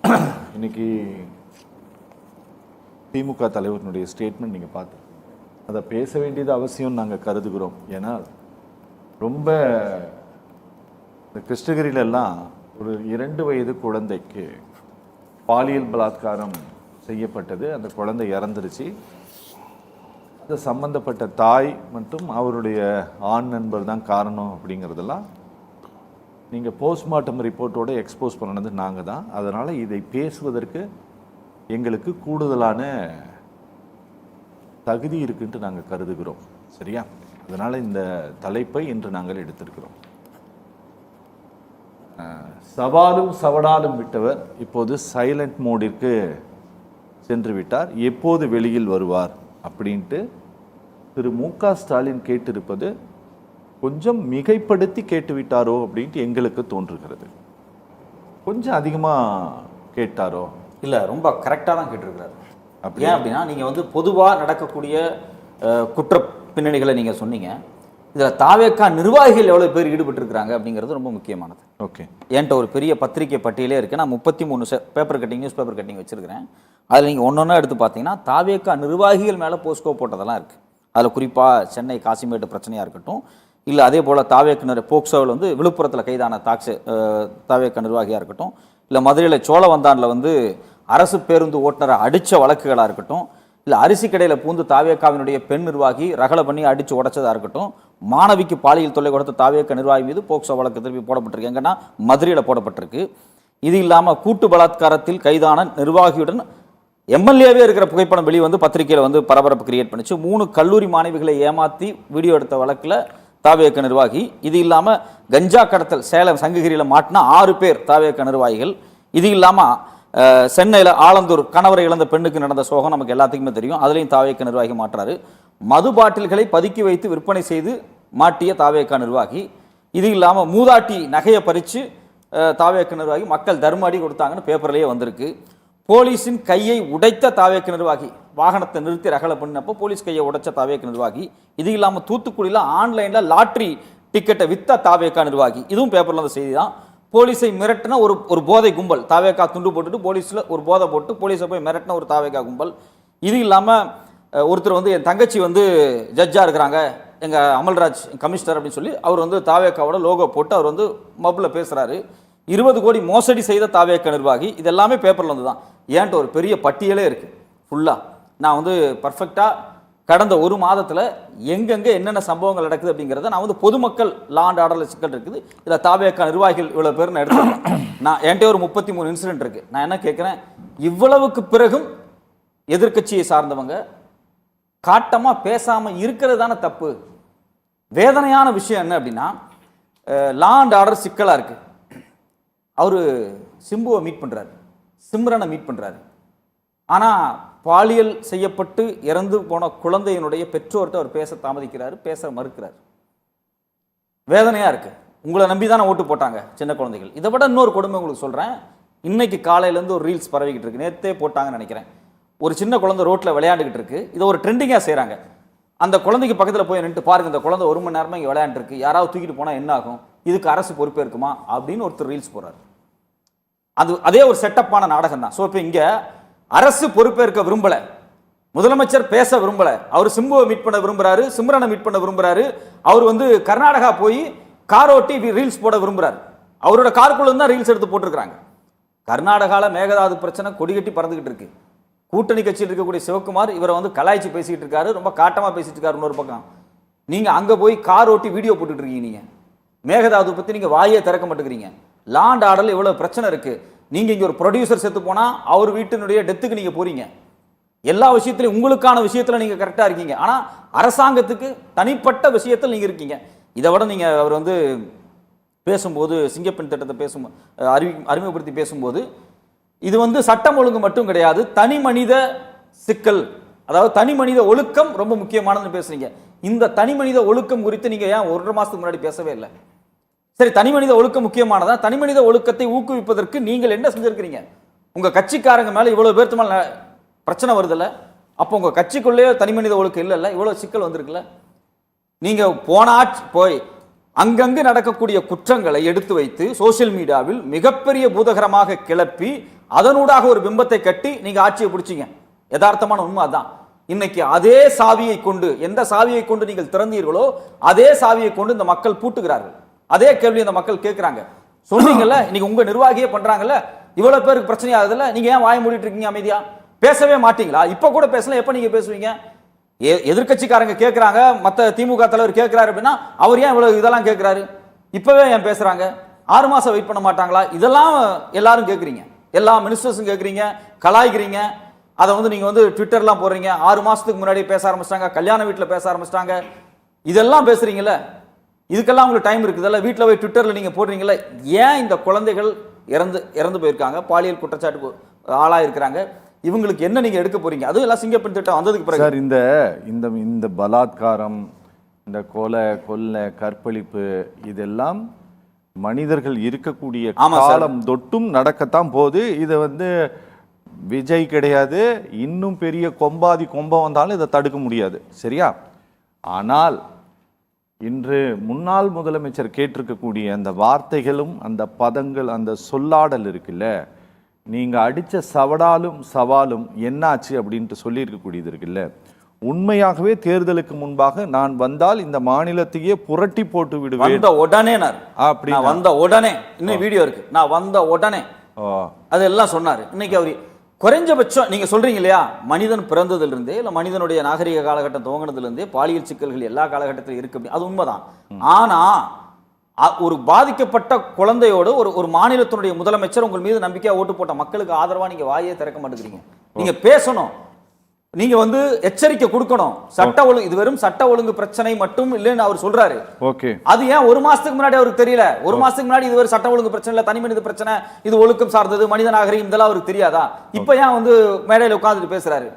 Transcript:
இன்னைக்கு திமுக தலைவருடைய ஸ்டேட்மெண்ட் நீங்கள் பார்த்து அதை பேச வேண்டியது அவசியம் நாங்கள் கருதுகிறோம். ஏன்னா ரொம்ப இந்த கிருஷ்ணகிரியிலெல்லாம் ஒரு 2 வயது குழந்தைக்கு பாலியல் பலாத்காரம் செய்யப்பட்டது. அந்த குழந்தை இறந்துருச்சு. அது சம்பந்தப்பட்ட தாய் மற்றும் அவருடைய ஆண் நண்பர் தான் காரணம் அப்படிங்கிறதெல்லாம் நீங்கள் போஸ்ட்மார்ட்டம் ரிப்போர்ட்டோடு எக்ஸ்போஸ் பண்ணது நாங்கள் தான். அதனால் இதை பேசுவதற்கு எங்களுக்கு கூடுதலான தகுதி இருக்குன்ட்டு நாங்கள் கருதுகிறோம். சரியா? அதனால் இந்த தலைப்பை இன்று நாங்கள் எடுத்திருக்கிறோம். சவாலும் சவடாலும் விட்டவர் இப்போது சைலண்ட் மோடிற்கு சென்று விட்டார். எப்போது வெளியில் வருவார் அப்படின்ட்டு திரு மு.க. ஸ்டாலின் கேட்டிருப்பது கொஞ்சம் மிகைப்படுத்தி கேட்டுவிட்டாரோ அப்படின்ட்டு எங்களுக்கு தோன்றுகிறது. கொஞ்சம் அதிகமாக கேட்டாரோ? இல்லை, ரொம்ப கரெக்டாக தான் கேட்டிருக்கிறாரு. ஏன் அப்படின்னா, நீங்கள் வந்து பொதுவாக நடக்கக்கூடிய குற்ற பின்னணிகளை நீங்கள் சொன்னீங்க. இதில் தாவேக்கா நிர்வாகிகள் எவ்வளோ பேர் ஈடுபட்டிருக்கிறாங்க அப்படிங்கிறது ரொம்ப முக்கியமானது. ஓகே, என்கிட்ட ஒரு பெரிய பத்திரிகை பட்டியலே இருக்குது. நான் 33 paper cutting, news paper cutting வச்சுருக்கிறேன். அதில் நீங்கள் ஒன்றொன்னா எடுத்து பார்த்தீங்கன்னா தாவேக்கா நிர்வாகிகள் மேலே போஸ்கோ போட்டதெல்லாம் இருக்குது. அதில் குறிப்பாக சென்னை காசிமேட்டு பிரச்சனையாக இருக்கட்டும், இல்லை அதே போல் தாவேக்கு போக்சோவில் வந்து விழுப்புரத்தில் கைதான தாவேக்கா நிர்வாகியாக இருக்கட்டும், இல்லை மதுரையில் சோழவந்தானில் வந்து அரசு பேருந்து ஓட்டுநரை அடித்த வழக்குகளாக இருக்கட்டும், இல்லை அரிசி கடையில் பூந்து தாவேக்காவினுடைய பெண் நிர்வாகி ரகலை பண்ணி அடித்து உடைச்சதாக இருக்கட்டும், மாணவிக்கு பாலியல் தொல்லை கொடுத்த தாவேக்கா நிர்வாகி மீது போக்சோ வழக்கு திருப்பி போடப்பட்டிருக்கு. எங்கன்னா மதுரையில் போடப்பட்டிருக்கு. இது இல்லாமல் கூட்டு பலாத்காரத்தில் கைதான நிர்வாகியுடன் எம்எல்ஏவே இருக்கிற புகைப்படம் வெளியே வந்து பத்திரிகையில் வந்து பரபரப்பு கிரியேட் பண்ணிச்சு. 3 கல்லூரி மாணவிகளை ஏமாற்றி வீடியோ எடுத்த வழக்கில் தாவேக்கா நிர்வாகி. இது இல்லாமல் கஞ்சா கடத்தல் சேலம் சங்ககிரியில் மாட்டினா 6 பேர் தாவேக்கா நிர்வாகிகள். இது இல்லாமல் சென்னையில் ஆலந்தூர் கணவரை இழந்த பெண்ணுக்கு நடந்த சோகம் நமக்கு எல்லாத்துக்குமே தெரியும். அதுலேயும் தாவேக்கா நிர்வாகி மாட்டுறாரு. மது பாட்டில்களை பதுக்கி வைத்து விற்பனை செய்து மாட்டிய தாவேக்கா நிர்வாகி. இது இல்லாமல் மூதாட்டி நகையை பறித்து தாவேக்கா நிர்வாகி மக்கள் தர்மடி கொடுத்தாங்கன்னு பேப்பர்லேயே வந்திருக்கு. போலீஸின் கையை உடைத்த தாவேக்கா நிர்வாகி, வாகனத்தை நிறுத்தி ரகலை பண்ணினப்போ போலீஸ் கையை உடைச்ச தாவேக்கா நிர்வாகி. இது இல்லாமல் தூத்துக்குடியில் ஆன்லைனில் லாட்ரி டிக்கெட்டை வித்த தாவேக்கா நிர்வாகி. இதுவும் பேப்பரில் வந்த செய்தி தான். போலீஸை மிரட்டின ஒரு போதை கும்பல், தாவேக்கா துண்டு போட்டுட்டு போலீஸில் ஒரு போதை போட்டு போலீஸை போய் மிரட்டின ஒரு தாவேக்கா கும்பல். இது இல்லாமல் ஒருத்தர் வந்து என் தங்கச்சி வந்து ஜட்ஜாக இருக்கிறாங்க, எங்கள் அமல்ராஜ் கமிஷனர் அப்படின்னு சொல்லி அவர் வந்து தாவேக்காவோட லோகோ போட்டு அவர் வந்து மப்பில் பேசுகிறாரு. 20 கோடி மோசடி செய்த தாவேக்கா நிர்வாகி. இது எல்லாமே பேப்பரில் வந்து தான். ஏன்ட்டு ஒரு பெரிய பட்டியலே இருக்குது ஃபுல்லாக. நான் வந்து பர்ஃபெக்டாக கடந்த 1 மாதத்தில் எங்கெங்கே என்னென்ன சம்பவங்கள் நடக்குது அப்படிங்கிறத நான் வந்து பொதுமக்கள் லா அண்ட் ஆர்டரில் சிக்கல் இருக்குது, இதில் தாவேக்கா நிர்வாகிகள் இவ்வளோ பேர் நான் எடுத்துக்கிறேன். நான் என்கிட்ட ஒரு 33 இன்சிடென்ட் இருக்குது. நான் என்ன கேட்குறேன், இவ்வளவுக்கு பிறகும் எதிர்க்கட்சியை சார்ந்தவங்க காட்டமாக பேசாமல் இருக்கிறது தானே தப்பு. வேதனையான விஷயம் என்ன அப்படின்னா, லா அண்ட் ஆர்டர் சிக்கலாக இருக்குது. அவர் சிம்புவை மீட் பண்ணுறாரு, சிம்ரனை மீட் பண்ணுறாரு. ஆனால் பாலியல் செய்யப்பட்டு இறந்து போன குழந்தையினுடைய பெற்றோர்கிட்ட அவர் பேச தாமதிக்கிறாரு, பேச மறுக்கிறார். வேதனையாக இருக்குது. உங்களை நம்பி தானே ஓட்டு போட்டாங்க சின்ன குழந்தைகள். இதை விட இன்னொரு கொடுமை உங்களுக்கு சொல்கிறேன். இன்னைக்கு காலையிலேருந்து ஒரு ரீல்ஸ் பரவிக்கிட்டு இருக்கு, நேற்றே போட்டாங்கன்னு நினைக்கிறேன். ஒரு சின்ன குழந்தை ரோட்டில் விளையாண்டுக்கிட்டு இருக்கு. இதை ஒரு ட்ரெண்டிங்காக செய்கிறாங்க. அந்த குழந்தைக்கு பக்கத்தில் போய் நின்று பாருங்க, இந்த குழந்தை 1 மணி நேரமாக இங்கே விளையாண்டுருக்கு, யாராவது தூக்கிட்டு போனால் என்ன ஆகும், இதுக்கு அரசு பொறுப்பே இருக்குமா அப்படின்னு ஒருத்தர் ரீல்ஸ் போகிறார். அதே ஒரு செட்டப்பான நாடகம் தான். ஸோ இப்போ இங்கே அரசு பொறுப்பேற்க விரும்பலை, முதலமைச்சர் பேச விரும்பலை, அவர் சிம்புவை மீட் பண்ண விரும்புகிறாரு, சிம்ரனை மீட் பண்ண விரும்புகிறாரு. அவர் வந்து கர்நாடகா போய் கார் ஓட்டி ரீல்ஸ் போட விரும்புகிறார். அவரோட காருக்குள்ள தான் ரீல்ஸ் எடுத்து போட்டிருக்கிறாங்க. கர்நாடகாவில் மேகதாது பிரச்சனை கொடிகட்டி பறந்துக்கிட்டு இருக்கு. கூட்டணி கட்சியில் இருக்கக்கூடிய சிவகுமார் இவரை வந்து கலாய்ச்சி பேசிக்கிட்டு இருக்காரு, ரொம்ப காட்டமாக பேசிட்டு இருக்காரு. இன்னொரு பக்கம் நீங்கள் அங்கே போய் கார் ஓட்டி வீடியோ போட்டுட்டு இருக்கீங்க. நீங்கள் மேகதாது பற்றி நீங்கள் வாயே திறக்க மாட்டேங்கிறீங்க. லா அண்ட் ஆர்டரில் இவ்வளோ பிரச்சனை இருக்குது. நீங்கள் இங்கே ஒரு ப்ரொடியூசர் செத்து போனால் அவர் வீட்டினுடைய டெத்துக்கு நீங்கள் போகிறீங்க. எல்லா விஷயத்திலையும் உங்களுக்கான விஷயத்தில் நீங்கள் கரெக்டாக இருக்கீங்க. ஆனால் அரசாங்கத்துக்கு தனிப்பட்ட விஷயத்தில் நீங்கள் இருக்கீங்க. இதை விட நீங்கள் அவர் வந்து பேசும்போது சிங்கப்பெண் திட்டத்தை அறிமுகப்படுத்தி பேசும்போது இது வந்து சட்டம் ஒழுங்கு மட்டும் கிடையாது, தனி மனித சிக்கல், அதாவது தனி மனித ஒழுக்கம் ரொம்ப முக்கியமானதுன்னு பேசுறீங்க. இந்த தனி மனித ஒழுக்கம் குறித்து நீங்கள் ஏன் 1.5 மாதத்துக்கு முன்னாடி பேசவே இல்லை? சரி, தனி மனித ஒழுக்கம் முக்கியமானதா? தனி மனித ஒழுக்கத்தை ஊக்குவிப்பதற்கு நீங்கள் என்ன செஞ்சிருக்கிறீங்க? உங்க கட்சிக்காரங்க மேல இவ்வளவு பேர்த்து மேல பிரச்சனை வருதுல்ல, அப்போ உங்க கட்சிக்குள்ளேயே தனி மனித ஒழுக்கம் இல்லைல்ல, இவ்வளவு சிக்கல் வந்திருக்குல்ல. நீங்க போய் அங்கங்கு நடக்கக்கூடிய குற்றங்களை எடுத்து வைத்து சோசியல் மீடியாவில் மிகப்பெரிய பூதகரமாக கிளப்பி அதனூடாக ஒரு பிம்பத்தை கட்டி நீங்க ஆட்சியை பிடிச்சீங்க. யதார்த்தமான உண்மை அதான். இன்னைக்கு அதே சாவியை கொண்டு, எந்த சாவியை கொண்டு நீங்கள் திறந்தீர்களோ அதே சாவியை கொண்டு இந்த மக்கள் பூட்டுகிறார்கள். அதே கேள்வி இந்த மக்கள் கேட்கிறாங்க. சொன்னீங்கல்ல, இன்னைக்கு உங்க நிர்வாகியே பண்றாங்கல்ல, இவ்வளவு பேருக்கு பிரச்சனை ஆகுதுல்ல, நீங்க ஏன் வாய் மூடிட்டு இருக்கீங்க, அமைதியா பேசவே மாட்டீங்களா? இப்ப கூட பேசல, எப்ப நீங்க பேசுவீங்க? எதிர்க்கட்சிக்காரங்க கேட்கிறாங்க, மத்த திமுக தலைவர் கேட்கிறாரு அப்படின்னா அவர் ஏன் இவ்வளவு இதெல்லாம் கேட்கிறாரு? இப்பவே ஏன் பேசுறாங்க? 6 மாசம் வெயிட் பண்ண மாட்டாங்களா? இதெல்லாம் எல்லாரும் கேட்குறீங்க, எல்லா மினிஸ்டர்ஸும் கேட்குறீங்க, கலாய்க்கிறீங்க. அதை நீங்க ட்விட்டர்லாம் போடுறீங்க. 6 மாசத்துக்கு முன்னாடி பேச ஆரம்பிச்சிட்டாங்க, கல்யாண வீட்டில் பேச ஆரம்பிச்சிட்டாங்க, இதெல்லாம் பேசுறீங்கல்ல. இதுக்கெல்லாம் உங்களுக்கு டைம் இருக்குதுல்ல, வீட்டில் போய் ட்விட்டர்ல நீங்க போடுறீங்கல்ல. ஏன் இந்த குழந்தைகள் இறந்து போயிருக்காங்க, பாலியல் குற்றச்சாட்டுக்கு ஆளா இருக்கிறாங்க, இவங்களுக்கு என்ன நீங்க எடுக்க போறீங்க? அதுவும் எல்லாம் சிங்கப்பெண் திட்டம் வந்ததுக்கு பிறகு சார் இந்த பலாத்காரம், இந்த கொலை கற்பழிப்பு இதெல்லாம் மனிதர்கள் இருக்கக்கூடிய காலம் தொட்டும் நடக்கத்தான் போது. இதை விஜய் கிடையாது, இன்னும் பெரிய கொம்பம் வந்தாலும் இதை தடுக்க முடியாது, சரியா? ஆனால் இன்று முன்னாள் முதலமைச்சர் கேட்டிருக்கக்கூடிய அந்த வார்த்தைகளும் அந்த பதங்கள், அந்த சொல்லாடல் இருக்குல்ல, நீங்க அடிச்ச சவாலும் என்னாச்சு அப்படின்ட்டு சொல்லியிருக்கக்கூடியது இருக்குல்ல, உண்மையாகவே தேர்தலுக்கு முன்பாக நான் வந்தால் இந்த மாநிலத்தையே புரட்டி போட்டு விடுவேன், வந்த உடனே இன்னும் வீடியோ இருக்கு, நான் வந்த உடனே அதெல்லாம் சொன்னாரு. இன்னைக்கு அவரு குறைஞ்சபட்சம் நீங்க சொல்றீங்க இல்லையா, மனிதன் பிறந்ததிலிருந்தே இல்ல மனிதனுடைய நாகரிக காலகட்டம் துவங்கினதிலிருந்தே பாலியல் சிக்கல்கள் எல்லா காலகட்டத்திலும் இருக்கு, அது உண்மைதான். ஆனா ஒரு பாதிக்கப்பட்ட குழந்தையோடு ஒரு மாநிலத்தினுடைய முதலமைச்சர் உங்கள் மீது நம்பிக்கையா ஓட்டு போட்ட மக்களுக்கு ஆதரவா நீங்க வாயே திறக்க மாட்டேங்கிறீங்க. நீங்க பேசணும், நீங்க எச்சரிக்கை கொடுக்கணும். சட்ட ஒழுங்கு, இது வெறும் சட்ட ஒழுங்கு பிரச்சனை மட்டும் இல்லைன்னு அவர் சொல்றாரு. ஓகே, அது ஏன் 1 மாசத்துக்கு முன்னாடி அவருக்கு தெரியல? 1 மாசத்துக்கு முன்னாடி இது ஒரு சட்ட ஒழுங்கு பிரச்சனை இல்ல, தனி மனித பிரச்சனை, இது ஒழுக்கம் சார்ந்தது, மனித நாகரிகம், இதெல்லாம் அவருக்கு தெரியாதா? இப்ப ஏன் மேடையில உட்கார்ந்துட்டு பேசுறாரு?